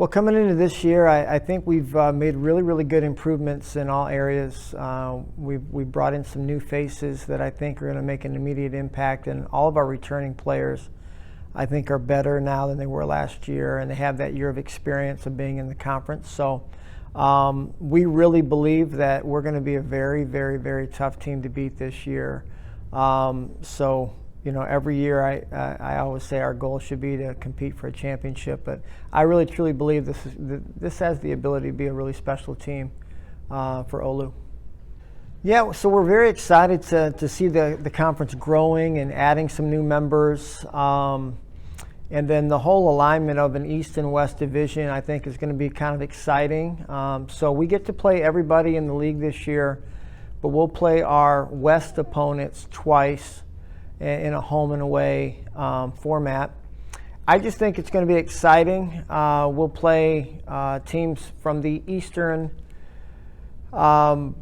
Well, coming into this year, I think we've made really good improvements in all areas. We've brought in some new faces that I think are going to make an immediate impact, and all of our returning players, I think, are better now than they were last year, and they have that year of experience of being in the conference. So we really believe that we're going to be a very tough team to beat this year. Every year I always say our goal should be to compete for a championship, but I really truly believe this has the ability to be a really special team for OLLU. Yeah, so we're very excited to see the conference growing and adding some new members. And then the whole alignment of an East and West division, I think, is going to be kind of exciting. So we get to play everybody in the league this year, but we'll play our West opponents twice in a home and away format. I just think it's going to be exciting. We'll play teams from the Eastern pool,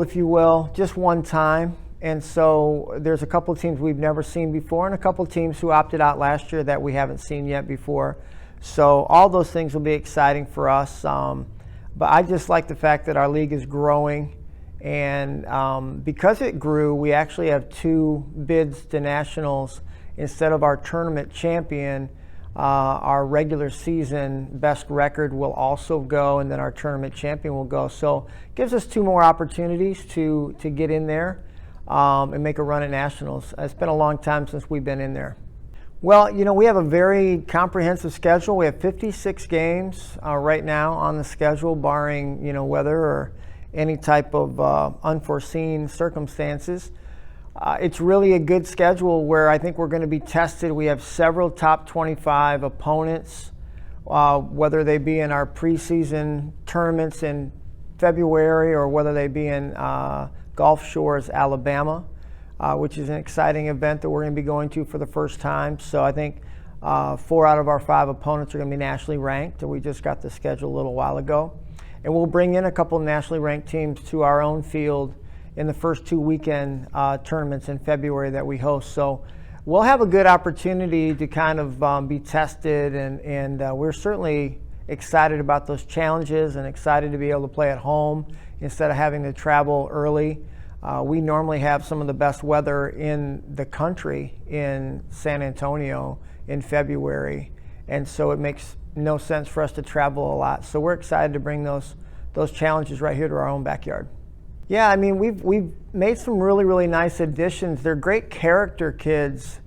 if you will, just one time. And so there's a couple of teams we've never seen before and a couple of teams who opted out last year that we haven't seen yet before. So all those things will be exciting for us. But I just like the fact that our league is growing. And because it grew, we actually have 2 bids to nationals instead of our tournament champion. Our regular season best record will also go, and then our tournament champion will go. So it gives us 2 more opportunities to get in there and make a run at nationals. It's been a long time since we've been in there. Well, we have a very comprehensive schedule. We have 56 games right now on the schedule, barring weather or any type of unforeseen circumstances. It's really a good schedule where I think we're going to be tested. We have several top 25 opponents, whether they be in our preseason tournaments in February or whether they be in Gulf Shores, Alabama, which is an exciting event that we're going to be going to for the first time. So I think 4 out of our 5 opponents are going to be nationally ranked. We just got the schedule a little while ago. And we'll bring in a couple of nationally ranked teams to our own field in the first 2 weekend tournaments in February that we host. So we'll have a good opportunity to kind of be tested, and we're certainly excited about those challenges and excited to be able to play at home instead of having to travel early. We normally have some of the best weather in the country in San Antonio in February, and so it makes no sense for us to travel a lot. So we're excited to bring those challenges right here to our own backyard. Yeah, I mean, we've made some really nice additions. They're great character kids.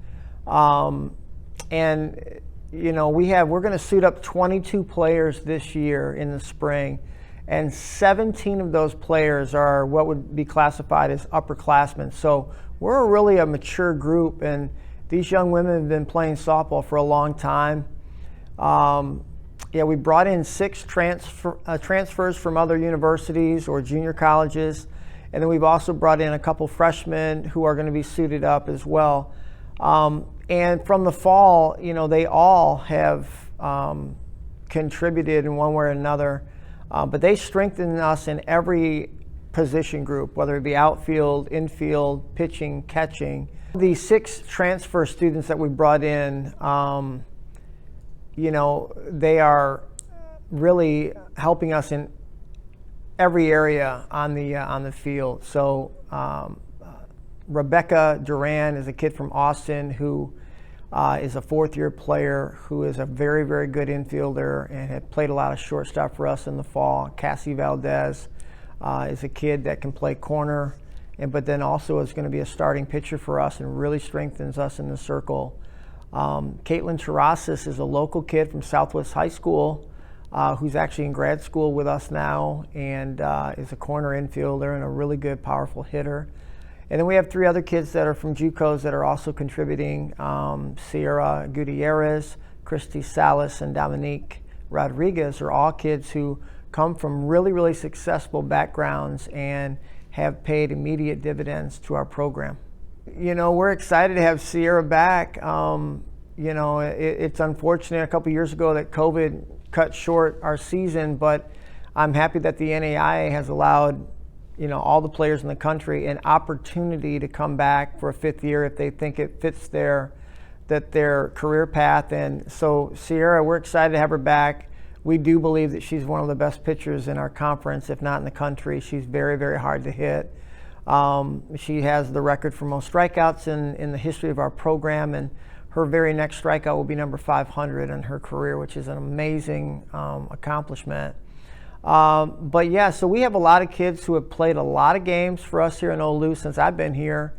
We're going to suit up 22 players this year in the spring, and 17 of those players are what would be classified as upperclassmen. So we're really a mature group, and these young women have been playing softball for a long time. We brought in 6 transfers from other universities or junior colleges, and then we've also brought in a couple freshmen who are going to be suited up as well. And from the fall, they all have contributed in one way or another, but they strengthen us in every position group, whether it be outfield, infield, pitching, catching. The 6 transfer students that we brought in, they are really helping us in every area on the field. So Rebecca Duran is a kid from Austin who is a 4th-year player who is a very good infielder and had played a lot of shortstop for us in the fall. Cassie Valdez is a kid that can play corner, but then also is going to be a starting pitcher for us and really strengthens us in the circle. Caitlin Terrasis is a local kid from Southwest High School who's actually in grad school with us now and is a corner infielder and a really good, powerful hitter. And then we have 3 other kids that are from JUCOs that are also contributing. Sierra Gutierrez, Christy Salas, and Dominique Rodriguez are all kids who come from really successful backgrounds and have paid immediate dividends to our program. We're excited to have Sierra back. It's unfortunate a couple years ago that COVID cut short our season, but I'm happy that the NAIA has allowed all the players in the country an opportunity to come back for a 5th year if they think it fits their their career path. And so Sierra, we're excited to have her back. We do believe that she's one of the best pitchers in our conference, if not in the country. She's very, very hard to hit. She has the record for most strikeouts in the history of our program, and her very next strikeout will be number 500 in her career, which is an amazing accomplishment. But yeah, so we have a lot of kids who have played a lot of games for us here in OLLU since I've been here.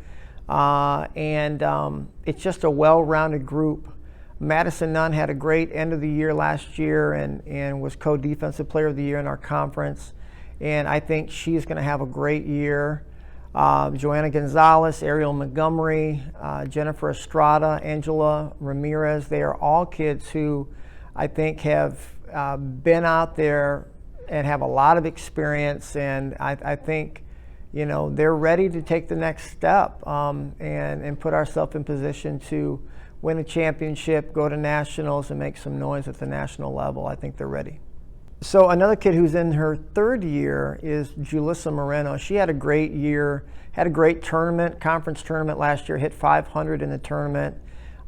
And it's just a well-rounded group. Madison Nunn had a great end of the year last year and was co-defensive player of the year in our conference. And I think she's going to have a great year. Joanna Gonzalez, Ariel Montgomery, Jennifer Estrada, Angela Ramirez, they are all kids who I think have been out there and have a lot of experience. And I think, you know, they're ready to take the next step and put ourselves in position to win a championship, go to nationals, and make some noise at the national level. I think they're ready. So another kid who's in her third year is Julissa Moreno. She had a great year, had a great tournament, conference tournament last year, hit 500 in the tournament.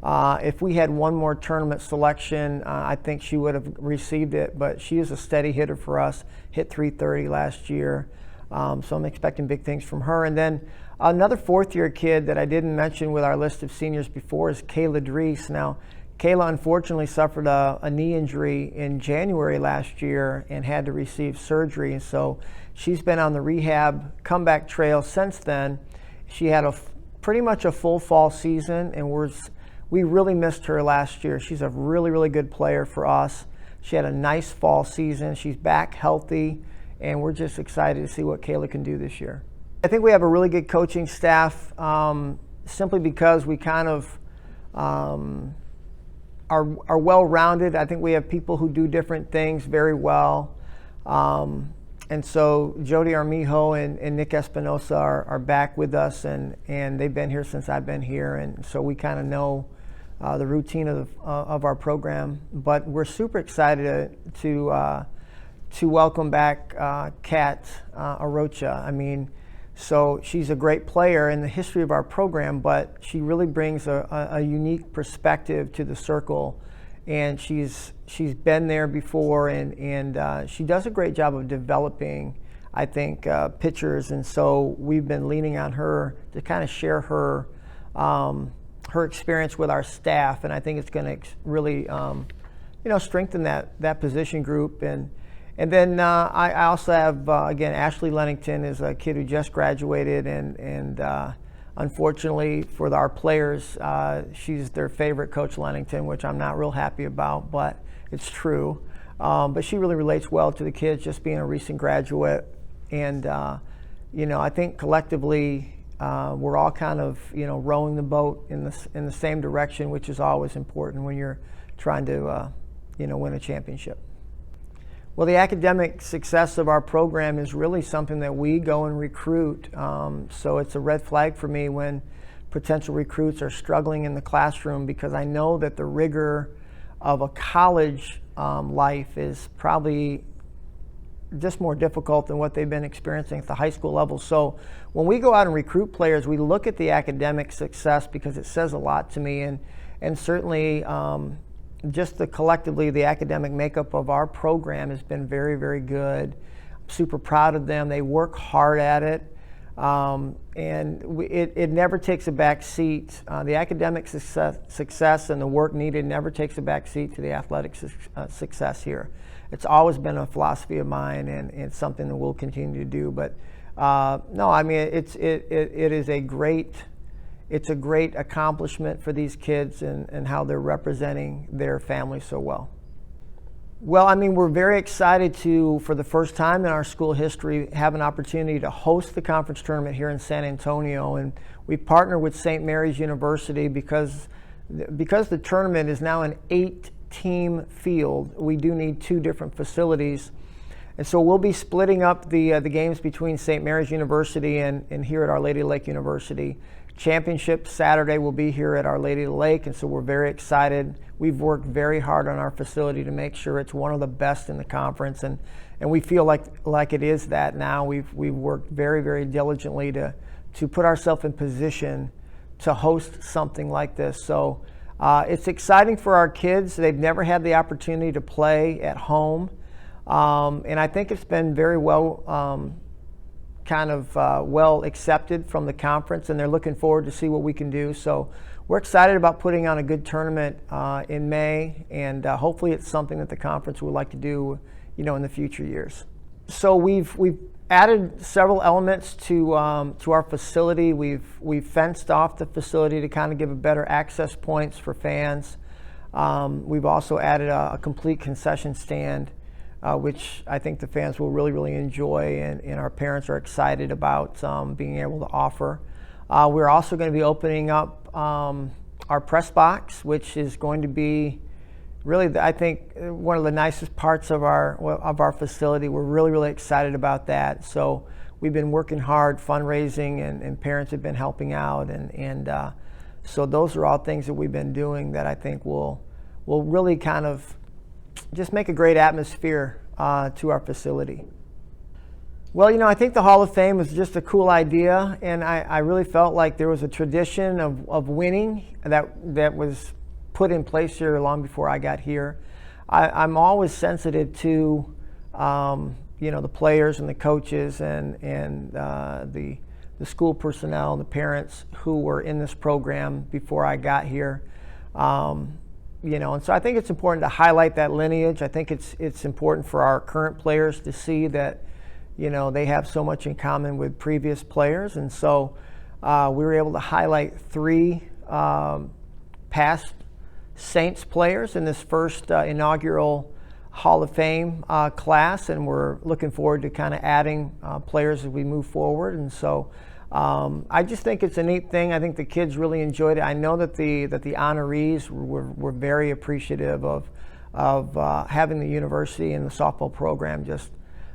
If we had one more tournament selection, I think she would have received it, but she is a steady hitter for us, hit 330 last year. So I'm expecting big things from her. And then another fourth-year kid that I didn't mention with our list of seniors before is Kayla Dries. Now, Kayla unfortunately suffered a knee injury in January last year and had to receive surgery. And so she's been on the rehab comeback trail since then. She had pretty much a full fall season, and we really missed her last year. She's a really, really good player for us. She had a nice fall season. She's back healthy, and we're just excited to see what Kayla can do this year. I think we have a really good coaching staff simply because we kind of are well-rounded. I think we have people who do different things very well. And so Jody Armijo and Nick Espinosa are back with us, and they've been here since I've been here. And so we kind of know the routine of our program. But we're super excited to welcome back Kat Arocha. I mean, so she's a great player in the history of our program, but she really brings a unique perspective to the circle, and she's been there before, and she does a great job of developing, I think, pitchers. And so we've been leaning on her to kind of share her experience with our staff, and I think it's going to really strengthen that position group. And then I also have, again, Ashley Lenington is a kid who just graduated, and unfortunately for our players, she's their favorite Coach Lenington, which I'm not real happy about, but it's true. But she really relates well to the kids, just being a recent graduate. And, I think collectively we're all kind of, rowing the boat in the same direction, which is always important when you're trying to, win a championship. Well, the academic success of our program is really something that we go and recruit. So it's a red flag for me when potential recruits are struggling in the classroom, because I know that the rigor of a college life is probably just more difficult than what they've been experiencing at the high school level. So when we go out and recruit players, we look at the academic success because it says a lot to me, and certainly just collectively the academic makeup of our program has been very, very good. I'm super proud of them. They work hard at it, and it never takes a back seat. The academic success and the work needed never takes a back seat to the athletic success here. It's always been a philosophy of mine, and it's something that we'll continue to do. But no, I mean, it is a great accomplishment for these kids and how they're representing their family so well. Well, I mean, we're very excited to, for the first time in our school history, have an opportunity to host the conference tournament here in San Antonio. And we partner with St. Mary's University because the tournament is now an 8-team field. We do need 2 different facilities. And so we'll be splitting up the games between St. Mary's University and here at Our Lady of the Lake University. Championship Saturday will be here at Our Lady of the Lake, and so we're very excited. We've worked very hard on our facility to make sure it's one of the best in the conference, and we feel like it is that now. We've worked very, very diligently to put ourselves in position to host something like this. So It's exciting for our kids. They've never had the opportunity to play at home. And I think it's been very well well accepted from the conference, and they're looking forward to see what we can do. So we're excited about putting on a good tournament in May, and hopefully it's something that the conference would like to do, in the future years. So we've added several elements to our facility. We've fenced off the facility to kind of give a better access points for fans. We've also added a complete concession stand, which I think the fans will really, really enjoy, and our parents are excited about being able to offer. We're also going to be opening up our press box, which is going to be really, I think, one of the nicest parts of our facility. We're really, really excited about that. So we've been working hard fundraising, and parents have been helping out, and so those are all things that we've been doing that I think will really kind of just make a great atmosphere to our facility. Well, I think the Hall of Fame was just a cool idea, and I really felt like there was a tradition of winning that was put in place here long before I got here. I'm always sensitive to the players and the coaches and the school personnel and the parents who were in this program before I got here. And so I think it's important to highlight that lineage. I think it's important for our current players to see that they have so much in common with previous players, and so we were able to highlight 3 past Saints players in this first inaugural Hall of Fame class, and we're looking forward to kind of adding players as we move forward. And so I just think it's a neat thing. I think the kids really enjoyed it. I know that the honorees were very appreciative of having the university and the softball program just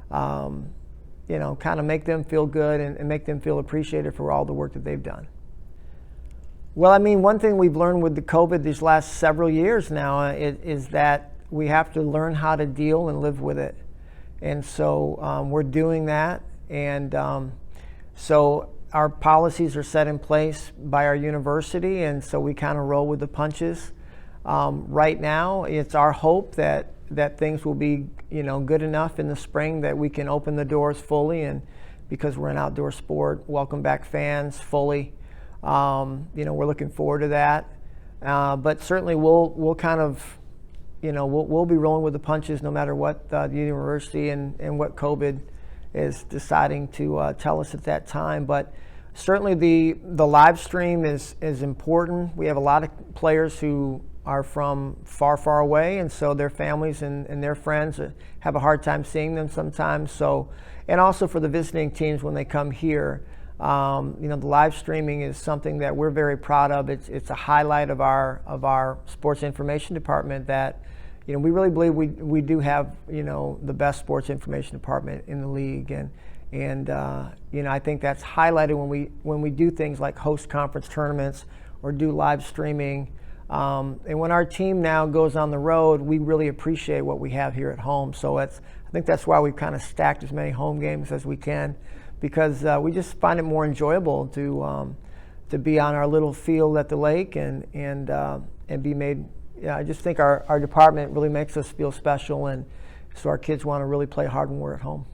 kind of make them feel good and make them feel appreciated for all the work that they've done. Well, I mean, one thing we've learned with the COVID these last several years now is that we have to learn how to deal and live with it. And so we're doing that. And so our policies are set in place by our university, and so we kind of roll with the punches. Right now, it's our hope that things will be good enough in the spring that we can open the doors fully, and because we're an outdoor sport, welcome back fans fully. We're looking forward to that, but certainly we'll kind of we'll be rolling with the punches no matter what the university and what COVID is deciding to tell us at that time. But certainly the live stream is important. We have a lot of players who are from far away, and so their families and their friends have a hard time seeing them sometimes. So, and also for the visiting teams when they come here, the live streaming is something that we're very proud of. It's a highlight of our sports information department that we really believe we do have the best sports information department in the league, and I think that's highlighted when we do things like host conference tournaments or do live streaming. And when our team now goes on the road, we really appreciate what we have here at home. So I think that's why we've kind of stacked as many home games as we can, because we just find it more enjoyable to be on our little field at the lake and be made. I just think our department really makes us feel special, and so our kids want to really play hard when we're at home.